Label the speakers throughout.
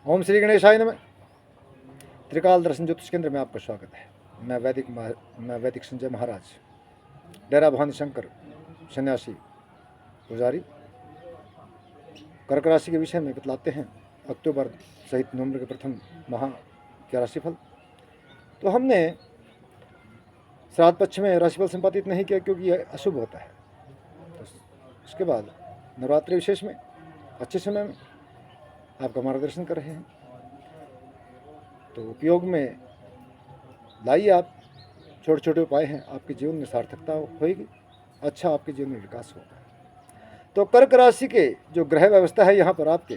Speaker 1: ओम श्री गणेशाय नमः। त्रिकाल दर्शन ज्योतिष केंद्र में आपका स्वागत है। मैं वैदिक संजय महाराज, डेरा भवानी शंकर, सन्यासी पुजारी, कर्क राशि के विषय में बतलाते हैं अक्टूबर सहित नवंबर के प्रथम माह का राशिफल। तो हमने श्राद्ध पक्ष में राशिफल संपादित नहीं किया क्योंकि यह अशुभ होता है। तो उसके बाद नवरात्रि विशेष में अच्छे समय में आपका मार्गदर्शन कर रहे हैं, तो उपयोग में लाइए। आप छोटे छोटे उपाय हैं, आपके जीवन में सार्थकता होगी, अच्छा आपके जीवन में विकास होगा। तो कर्क राशि के जो ग्रह व्यवस्था है, यहाँ पर आपके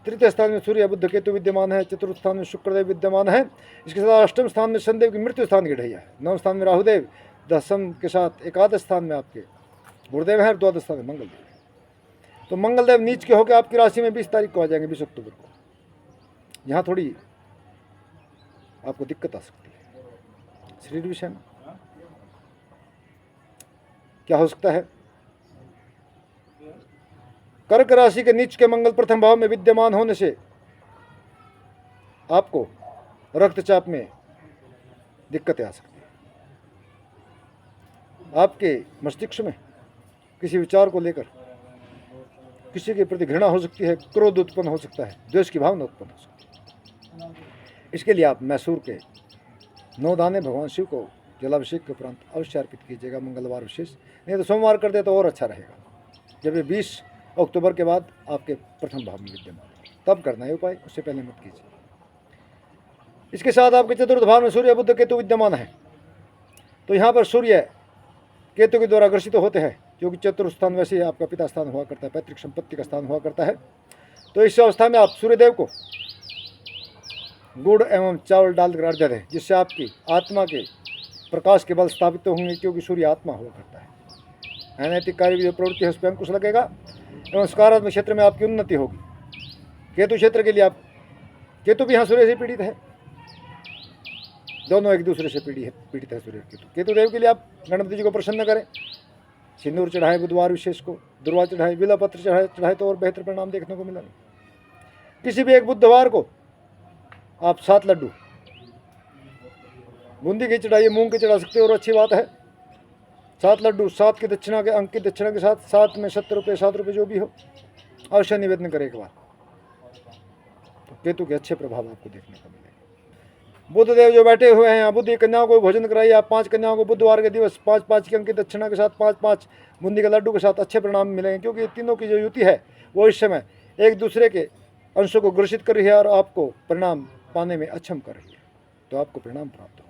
Speaker 1: तृतीय स्थान में सूर्य बुध केतु विद्यमान है, चतुर्थ स्थान में शुक्रदेव विद्यमान है, इसके साथ अष्टम स्थान में शनिदेव की मृत्यु स्थान की ढैया है, नवम स्थान में राहुदेव, दसम के साथ एकादश स्थान में आपके गुरुदेव है और द्वादश स्थान में मंगलदेव है। तो मंगलदेव नीच के होकर आपकी राशि में 20 तारीख को आ जाएंगे, 20 अक्टूबर को। यहाँ थोड़ी आपको दिक्कत आ सकती है। शरीर विषय में क्या हो सकता है? कर्क राशि के नीच के मंगल प्रथम भाव में विद्यमान होने से आपको रक्तचाप में दिक्कतें आ सकती है। आपके मस्तिष्क में किसी विचार को लेकर किसी के प्रति घृणा हो सकती है, क्रोध उत्पन्न हो सकता है, द्वेष की भावना उत्पन्न हो सकती है। इसके लिए आप मैसूर के 9 दाने भगवान शिव को जलाभिषेक के उपरांत अवश्य अर्पित कीजिएगा, मंगलवार विशेष, नहीं तो सोमवार कर दे तो और अच्छा रहेगा। जब ये 20 अक्टूबर के बाद आपके प्रथम भाव में विद्यमान तब करना है उपाय, उससे पहले मत कीजिए। इसके साथ आपके चतुर्थ भाव में सूर्य बुध केतु विद्यमान है, तो यहाँ पर सूर्य केतु के द्वारा ग्रसित होते हैं, क्योंकि चतुर्थ स्थान वैसे ही आपका पिता स्थान हुआ करता है, पैतृक संपत्ति का स्थान हुआ करता है। तो इस अवस्था में आप सूर्यदेव को गुड़ एवं चावल डालकर अर्घ्य दें, जिससे आपकी आत्मा के प्रकाश के बल स्थापित होंगे, क्योंकि सूर्य आत्मा हुआ करता है। अनैतिक कार्य की जो प्रवृत्ति है उस पर अंकुश लगेगा एवं सकारात्मक क्षेत्र में आपकी उन्नति होगी। केतु क्षेत्र के लिए आप, केतु भी यहाँ सूर्य से पीड़ित है, दोनों एक दूसरे से पीड़ित है सूर्य केतु। केतु देव के लिए आप गणपति जी को प्रसन्न करें, सिंदूर चढ़ाएं बुधवार विशेष को, दुर्वा चढ़ाएं, बिला पत्र चढ़ाए तो और बेहतर परिणाम देखने को मिलेंगे। किसी भी एक बुधवार को आप 7 लड्डू बूंदी के चढ़ाइए, मूंग के चढ़ा सकते हो, और अच्छी बात है 7 लड्डू 7 की दक्षिणा के अंक की दक्षिणा के साथ 7 में 70 रुपये 7 रुपये जो भी हो अवश्य निवेदन करें एक बार, तो केतु के अच्छे प्रभाव आपको देखने को मिलेंगे। बुध देव जो बैठे हुए हैं, बुद्ध कन्याओं को भोजन कराइए। आप 5 कन्याओं को बुधवार के दिवस 5-5 की अंक की दक्षिणा के साथ 5-5 बूंदी के लड्डू के साथ अच्छे परिणाम मिलेंगे, क्योंकि तीनों की जो युति है वो इस समय एक दूसरे के अंशों को ग्रसित कर रही है और आपको परिणाम पाने में अक्षम कर रही है, तो आपको परिणाम प्राप्त होगा।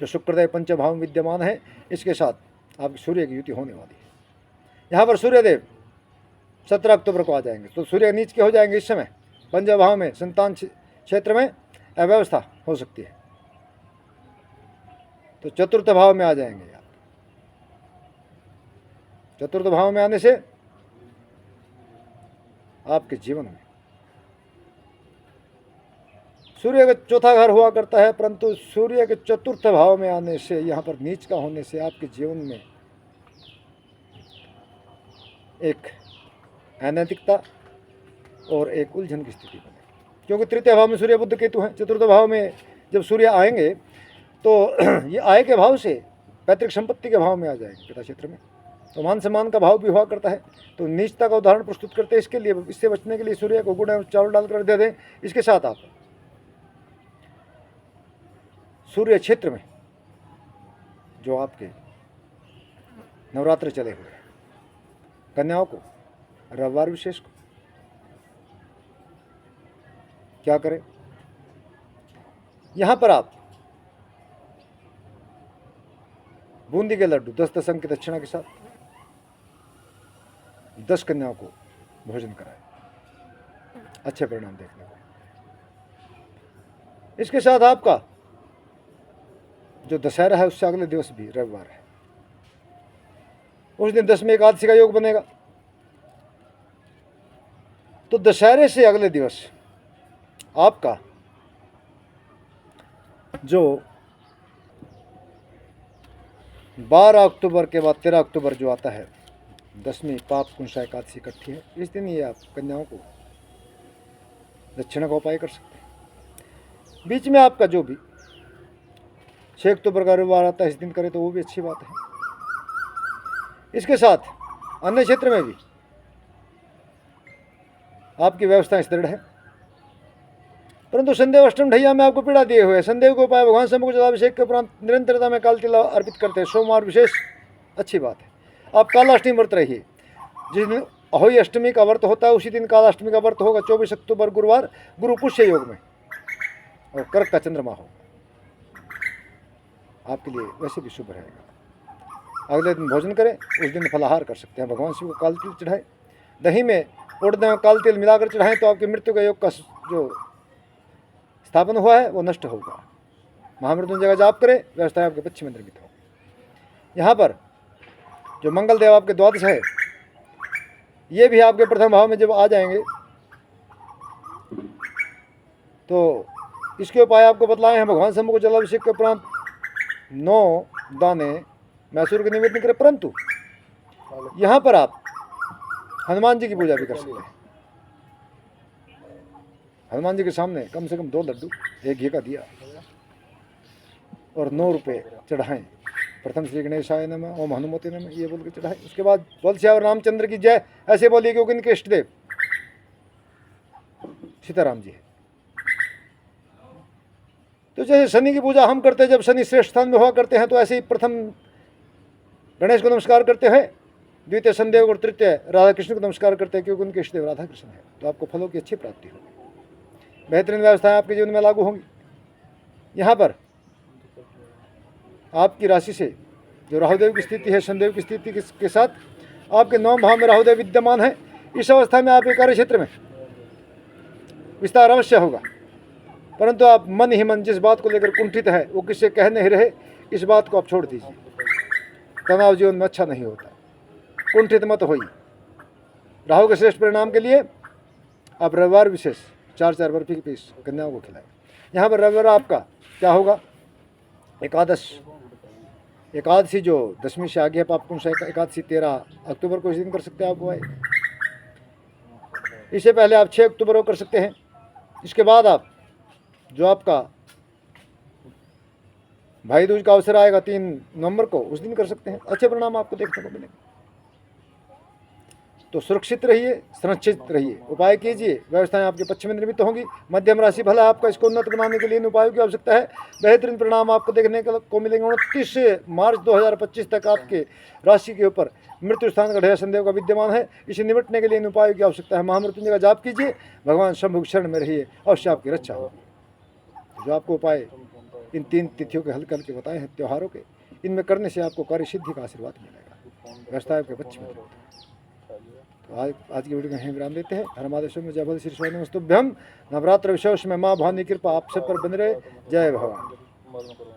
Speaker 1: जो शुक्रदेव पंचभाव में विद्यमान है, इसके साथ आपकी सूर्य की युति होने वाली है। यहाँ पर सूर्यदेव 17 अक्टूबर को आ जाएंगे, तो सूर्य नीच के हो जाएंगे। इस समय पंचभाव में संतान क्षेत्र में अव्यवस्था हो सकती है, तो चतुर्थ भाव में आ जाएंगे आप। चतुर्थ भाव में आने से आपके जीवन में सूर्य का चौथा घर हुआ करता है, परंतु सूर्य के चतुर्थ भाव में आने से, यहाँ पर नीच का होने से आपके जीवन में एक अनैतिकता और एक उलझन की स्थिति बने, क्योंकि तृतीय भाव में सूर्य बुध केतु हैं। चतुर्थ भाव में जब सूर्य आएंगे तो ये आय के भाव से पैतृक संपत्ति के भाव में आ जाएंगे, पिता क्षेत्र में, तो मान सम्मान का भाव भी हुआ करता है। तो नीचता का उदाहरण प्रस्तुत करते हैं। इसके लिए, इससे बचने के लिए सूर्य को गुड़ और चावल डालकर दे दें। इसके साथ आप सूर्य क्षेत्र में जो आपके नवरात्र चले हुए हैं, कन्याओं को रविवार विशेष को क्या करें, यहाँ पर आप बूंदी के लड्डू 10-10 अंक की दक्षिणा के साथ 10 कन्याओं को भोजन कराएं, अच्छे परिणाम देखने को। इसके साथ आपका जो दशहरा है उससे अगले दिवस भी रविवार है, उस दिन 10वीं एकादशी का योग बनेगा, तो दशहरे से अगले दिवस आपका जो 12 अक्टूबर के बाद 13 अक्टूबर जो आता है, 10वीं पाप कुंसा एकादशी इकट्ठी है। इस दिन ये आप कन्याओं को दक्षिणा का उपाय कर सकते हैं। बीच में आपका जो भी 6 अक्टूबर का रविवार आता है, इस दिन करें तो वो भी अच्छी बात है। इसके साथ अन्य क्षेत्र में भी आपकी व्यवस्था दृढ़ है, परंतु संदेव अष्टम ढैया में आपको पीड़ा दिए हुए संदेव को उपाय भगवान शंभु को जलाभिषेक के उपरांत निरंतरता में काल तिल अर्पित करते हैं। सोमवार विशेष अच्छी बात है। आप कालाष्टमी व्रत रहिए। जिस दिन अहोई अष्टमी का व्रत होता है उसी दिन कालाष्टमी का व्रत होगा, 24 अक्टूबर गुरुवार, गुरु पुष्य योग में, और कर्क का चंद्रमा होगा। आपके लिए वैसे भी शुभ रहेगा। अगले दिन भोजन करें, उस दिन फलाहार कर सकते हैं। भगवान शिव को काल तिल चढ़ाए, दही में उड़द में काल तिल मिलाकर चढ़ाएं तो आपकी मृत्यु का योग का जो स्थापन हुआ है वो नष्ट होगा। महामृत्युंजय का जाप करें, व्यवस्था आपके पश्चिम में निर्मित हो। यहाँ पर जो मंगल देव आपके द्वादश है, ये भी आपके प्रथम भाव में जब आ जाएंगे तो इसके उपाय आपको बतलाए हैं। भगवान शंभु को जलाभिषेक के उपरांत 9 दाने मैसूर के निवेदन करें, परंतु यहाँ पर आप हनुमान जी की पूजा भी कर सकते हैं। हनुमान जी के सामने कम से कम 2 लड्डू, 1 घी का दिया और 9 रुपये चढ़ाएं। प्रथम श्री गणेशाय नमः, ओम हनुमते नमः, ये बोल के चढ़ाएं। उसके बाद बोल श्यावर रामचंद्र की जय ऐसे बोलिए, क्योंकि इनके इष्ट देव सीताराम जी है। तो जैसे शनि की पूजा हम करते हैं, जब शनि श्रेष्ठ स्थान में हुआ करते हैं, तो ऐसे ही प्रथम गणेश को नमस्कार करते हैं, द्वितीय शनिदेव और तृतीय राधा कृष्ण को नमस्कार करते हैं, क्योंकि उनके इष्ट देव राधा कृष्ण है। तो आपको फलों की अच्छी प्राप्ति होगी, बेहतरीन व्यवस्थाएं आपके जीवन में लागू होंगी। यहाँ पर आपकी राशि से जो राहुदेव की स्थिति है, शनिदेव की स्थिति के साथ आपके 9 भाव में राहुदेव विद्यमान है। इस अवस्था में आपके कार्य क्षेत्र में विस्तार अवश्य होगा, परंतु आप मन ही मन जिस बात को लेकर कुंठित है वो किससे कह नहीं रहे, इस बात को आप छोड़ दीजिए। तनाव जीवन में अच्छा नहीं होता, कुंठित मत होइए। राहु के श्रेष्ठ परिणाम के लिए आप रविवार विशेष 4 बर्फी के पीस कन्याओं को खिलाएं। यहाँ पर रविवार आपका क्या होगा, एकादशी जो दशमी से आगे है, पापकुंश एकादशी 13 अक्टूबर को इस दिन कर सकते हैं आप वो है। इससे पहले आप 6 अक्टूबर को कर सकते हैं। इसके बाद आप जो आपका भाई दूज का अवसर आएगा 3 नवंबर को, उस दिन कर सकते हैं। अच्छे परिणाम आपको देखने को मिलेंगे। तो सुरक्षित रहिए, संरक्षित रहिए, उपाय कीजिए, व्यवस्थाएं आपके पक्ष में निर्मित होंगी। मध्यम राशि फल है आपका, इसको उन्नत बनाने के लिए इन उपायों की आवश्यकता है। बेहतरीन परिणाम आपको देखने को मिलेंगे। 29 मार्च 2025 तक आपके राशि के ऊपर मृत्यु स्थान का ढेर संदेव का विद्यमान है। इसे निपटने के लिए इन उपायों की आवश्यकता है। महामृत्युंजय का जाप कीजिए, भगवान शंभु शरण में रहिए, अवश्य आपकी रक्षा होगी। जो आपको उपाय इन 3 तिथियों के हल करके बताए हैं, त्योहारों के, इनमें करने से आपको कार्य सिद्धि का आशीर्वाद मिलेगा। व्यवस्था आपके पक्ष में। तो आज की वीडियो में यहीं विराम देते हैं। हर महादेव में जय भोले श्री शिवाय नमस्तुभ्यम। नवरात्र विशेष में माँ भवानी कृपा आप सब पर बन रहे। जय भगवान।